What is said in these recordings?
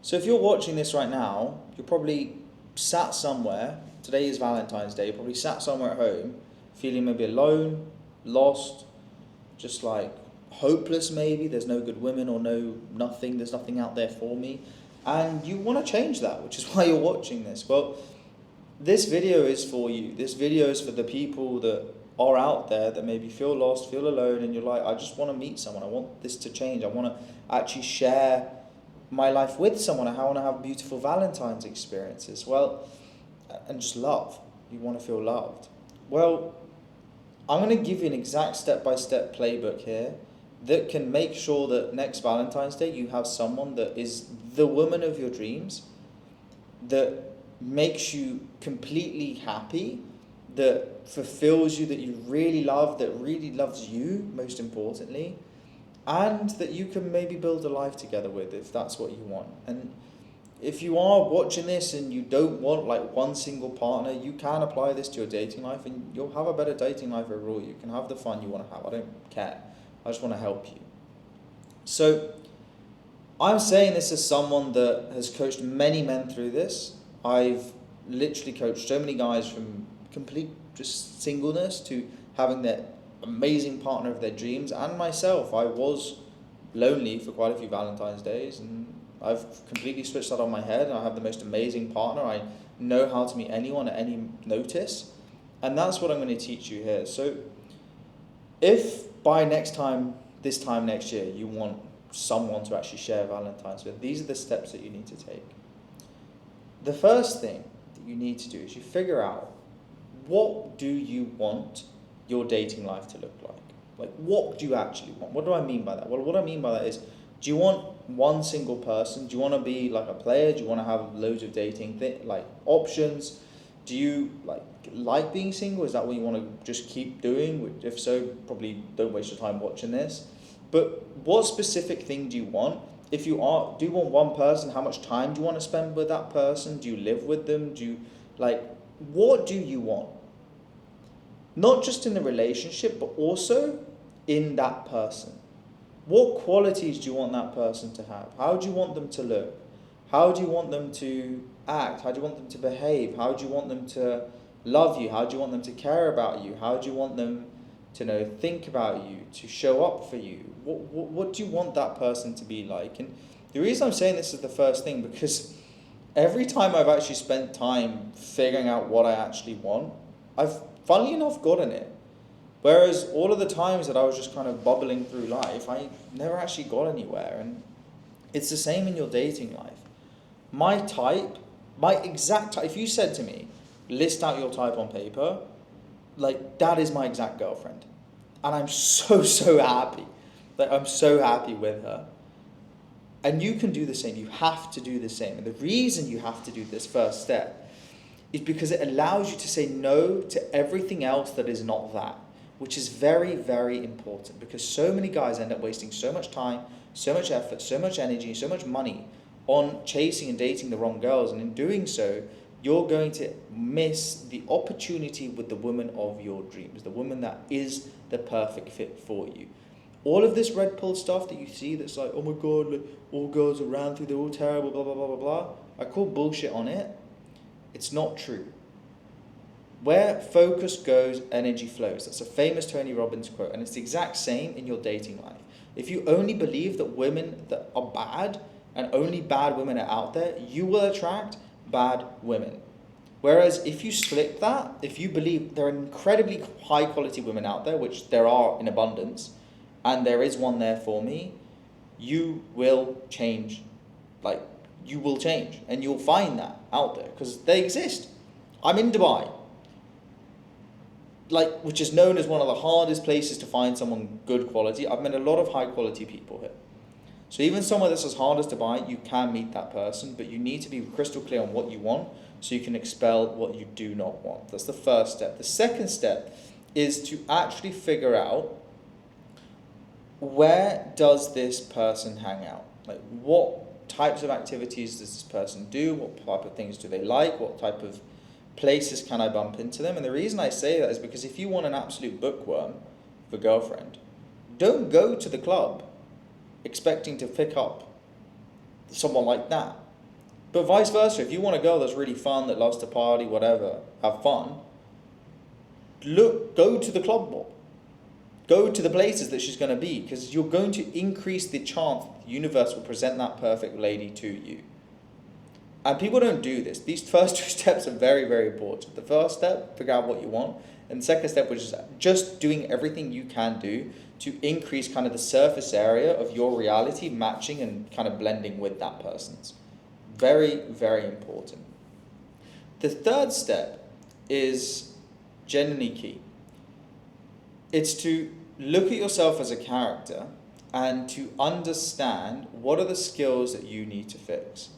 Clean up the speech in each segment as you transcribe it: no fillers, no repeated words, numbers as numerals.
So if you're watching this right now, you're probably sat somewhere. Today is Valentine's Day. You're probably sat somewhere at home, feeling maybe alone, lost, just like hopeless maybe. There's no good women or no nothing. There's nothing out there for me. And you want to change that, which is why you're watching this. Well, this video is for you. This video is for the people that are out there that maybe feel lost, feel alone, and you're like, I just want to meet someone. I want this to change. I want to actually share my life with someone. I want to have beautiful Valentine's experiences. Well, and just love. You want to feel loved. Well, I'm going to give you an exact step-by-step playbook here that can make sure that next Valentine's Day you have someone that is the woman of your dreams, that makes you completely happy, that fulfills you, that you really love, that really loves you, most importantly, and that you can maybe build a life together with if that's what you want. And if you are watching this and you don't want like one single partner, you can apply this to your dating life and you'll have a better dating life overall. You can have the fun you want to have. I don't care. I just want to help you. So I'm saying this as someone that has coached many men through this. I've literally coached so many guys from complete just singleness to having that amazing partner of their dreams, and myself. I was lonely for quite a few Valentine's days, and I've completely switched that on my head, and I have the most amazing partner. I know how to meet anyone at any notice, and that's what I'm going to teach you here. So if by this time next year, you want someone to actually share Valentine's with, these are the steps that you need to take. The first thing that you need to do is you figure out, what do you want your dating life to look like? Like, what do you actually want? What do I mean by that? Well, what I mean by that is, do you want one single person? Do you want to be like a player? Do you want to have loads of dating options? Do you like being single? Is that what you want to just keep doing? If so, probably don't waste your time watching this. But what specific thing do you want? If you do you want one person, how much time do you want to spend with that person? Do you live with them? What do you want? Not just in the relationship, but also in that person. What qualities do you want that person to have? How do you want them to look? How do you want them to act? How do you want them to behave? How do you want them to love you? How do you want them to care about you? How do you want them to think about you, to show up for you? What do you want that person to be like? And the reason I'm saying this is the first thing, because every time I've actually spent time figuring out what I actually want, I've, funnily enough, gotten it. Whereas all of the times that I was just kind of bubbling through life, I never actually got anywhere. And it's the same in your dating life. My exact type, if you said to me, list out your type on paper, that is my exact girlfriend. And I'm so happy. I'm so happy with her. And you can do the same. You have to do the same. And the reason you have to do this first step is because it allows you to say no to everything else that is not that, which is very, very important, because so many guys end up wasting so much time, so much effort, so much energy, so much money on chasing and dating the wrong girls. And in doing so, you're going to miss the opportunity with the woman of your dreams, the woman that is the perfect fit for you. All of this red pill stuff that you see that's like, oh my God, all girls are ran through, they're all terrible, blah, blah, blah, blah, blah. I call bullshit on it. It's not true. Where focus goes, energy flows. That's a famous Tony Robbins quote, and it's the exact same in your dating life. If you only believe that women that are bad and only bad women are out there, you will attract bad women. Whereas if you split that, if you believe there are incredibly high quality women out there, which there are in abundance, and there is one there for me, you will change. You will change, and you'll find that out there, because they exist. I'm in Dubai, which is known as one of the hardest places to find someone good quality. I've met a lot of high quality people here. So even somewhere that's as hard as Dubai, you can meet that person, but you need to be crystal clear on what you want so you can expel what you do not want. That's the first step. The second step is to actually figure out, where does this person hang out? What types of activities does this person do? What type of things do they like? What type of places can I bump into them? And the reason I say that is because if you want an absolute bookworm of a girlfriend, don't go to the club expecting to pick up someone like that. But vice versa, if you want a girl that's really fun, that loves to party, whatever, have fun, go to the club more. Go to the places that she's going to be, because you're going to increase the chance the universe will present that perfect lady to you. And people don't do this. These first two steps are very, very important. The first step, figure out what you want. And the second step, which is just doing everything you can do to increase kind of the surface area of your reality, matching and kind of blending with that person's. Very, very important. The third step is genuinely key. It's to look at yourself as a character and to understand what are the skills that you need to fix.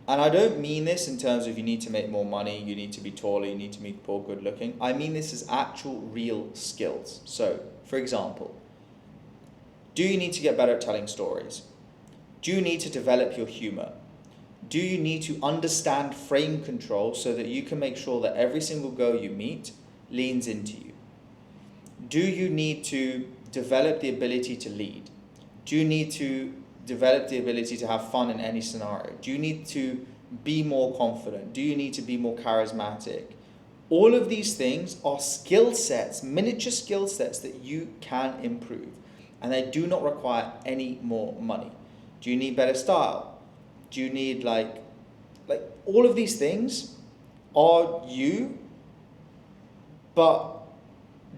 And I don't mean this in terms of you need to make more money, you need to be taller, you need to be more good looking. I mean this as actual real skills. So, for example, do you need to get better at telling stories? Do you need to develop your humor? Do you need to understand frame control so that you can make sure that every single girl you meet leans into you? Do you need to develop the ability to lead? Do you need to develop the ability to have fun in any scenario? Do you need to be more confident? Do you need to be more charismatic? All of these things are skill sets, miniature skill sets that you can improve, and they do not require any more money. Do you need better style? Do you need like all of these things are you, but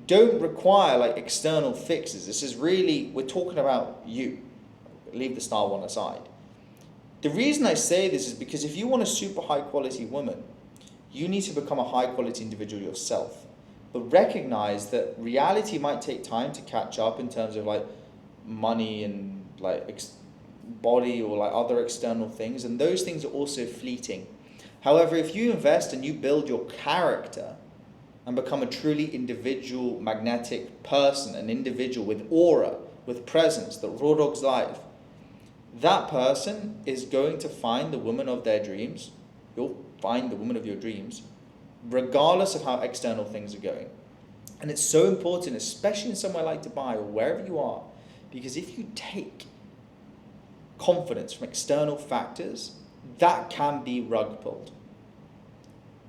don't require like external fixes. This is really, we're talking about you. Leave the style one aside. The reason I say this is because if you want a super high quality woman, you need to become a high quality individual yourself. But recognize that reality might take time to catch up in terms of like money and like body or like other external things, and those things are also fleeting. However, if you invest and you build your character and become a truly individual, magnetic person, an individual with aura, with presence, that raw dog's life, that person is going to find the woman of their dreams. You'll find the woman of your dreams, regardless of how external things are going. And it's so important, especially in somewhere like Dubai or wherever you are, because if you take confidence from external factors, that can be rug pulled.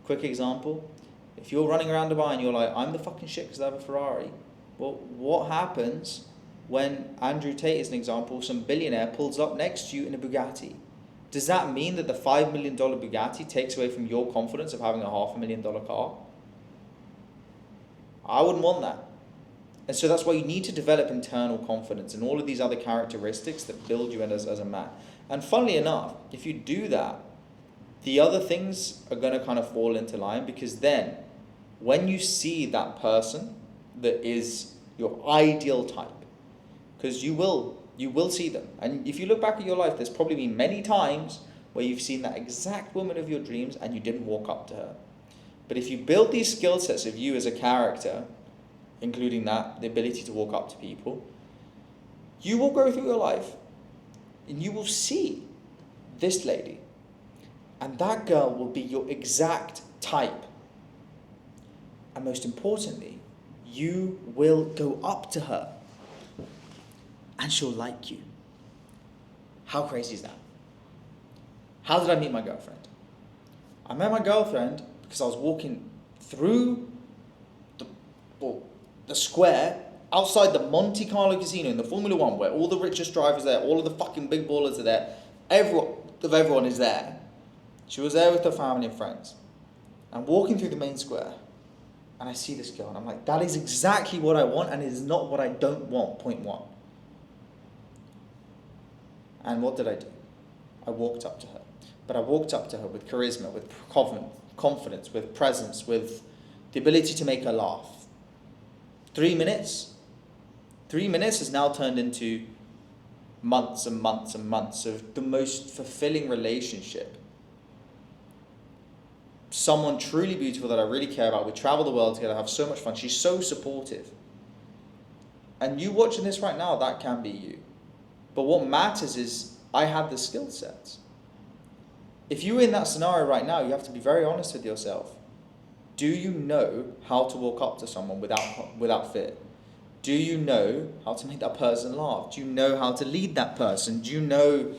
Quick example, if you're running around Dubai and you're like, I'm the fucking shit because I have a Ferrari, well, what happens when Andrew Tate, as an example, some billionaire pulls up next to you in a Bugatti? Does that mean that the $5 million Bugatti takes away from your confidence of having a $500,000 car? I wouldn't want that. And so that's why you need to develop internal confidence and all of these other characteristics that build you as a man. And funnily enough, if you do that, the other things are going to kind of fall into line, because then when you see that person that is your ideal type, because you will see them. And if you look back at your life, there's probably been many times where you've seen that exact woman of your dreams and you didn't walk up to her. But if you build these skill sets of you as a character, including that, the ability to walk up to people, you will go through your life and you will see this lady. And that girl will be your exact type. And most importantly, you will go up to her and she'll like you. How crazy is that? How did I meet my girlfriend? I met my girlfriend because I was walking through the square outside the Monte Carlo casino in the Formula One, where all the richest drivers are there, all of the fucking big ballers are there, everyone is there. She was there with her family and friends. I'm walking through the main square and I see this girl and I'm like, that is exactly what I want, and it is not what I don't want, point one. And what did I do? I walked up to her. But I walked up to her with charisma, with confidence, with presence, with the ability to make her laugh. 3 minutes has now turned into months and months and months of the most fulfilling relationship. Someone truly beautiful that I really care about. We travel the world together, have so much fun. She's so supportive. And you watching this right now, that can be you. But what matters is I have the skill sets. If you're in that scenario right now, you have to be very honest with yourself. Do you know how to walk up to someone without fear? Do you know how to make that person laugh? Do you know how to lead that person? Do you know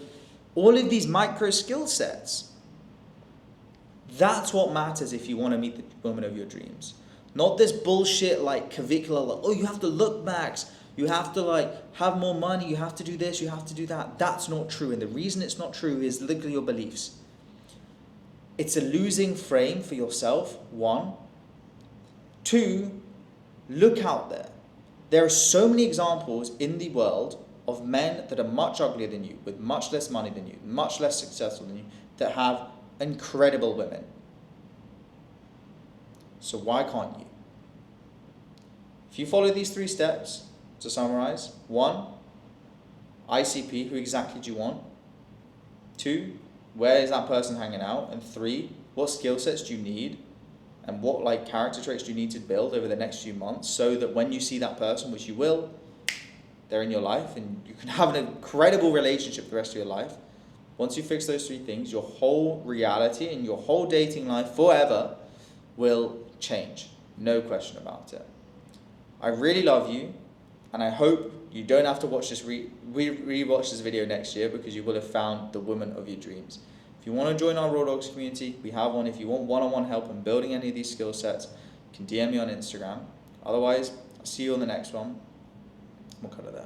all of these micro skill sets? That's what matters if you want to meet the woman of your dreams. Not this bullshit like curricular, like, oh, you have to look max, you have to like have more money, you have to do this, you have to do that. That's not true. And the reason it's not true is look at your beliefs. It's a losing frame for yourself, one. Two, look out there. There are so many examples in the world of men that are much uglier than you, with much less money than you, much less successful than you, that have incredible women. So why can't you? If you follow these 3 steps, to summarize: 1, ICP, who exactly do you want? 2, where is that person hanging out? And 3, what skill sets do you need? And what like character traits do you need to build over the next few months so that when you see that person, which you will, they're in your life and you can have an incredible relationship for the rest of your life. Once you fix those 3 things, your whole reality and your whole dating life forever will change. No question about it. I really love you, and I hope you don't have to watch this re-watch this video next year, because you will have found the woman of your dreams. If you want to join our Raw Dogs community, we have one. If you want one-on-one help in building any of these skill sets, you can DM me on Instagram. Otherwise, I'll see you on the next one. We'll cut it there.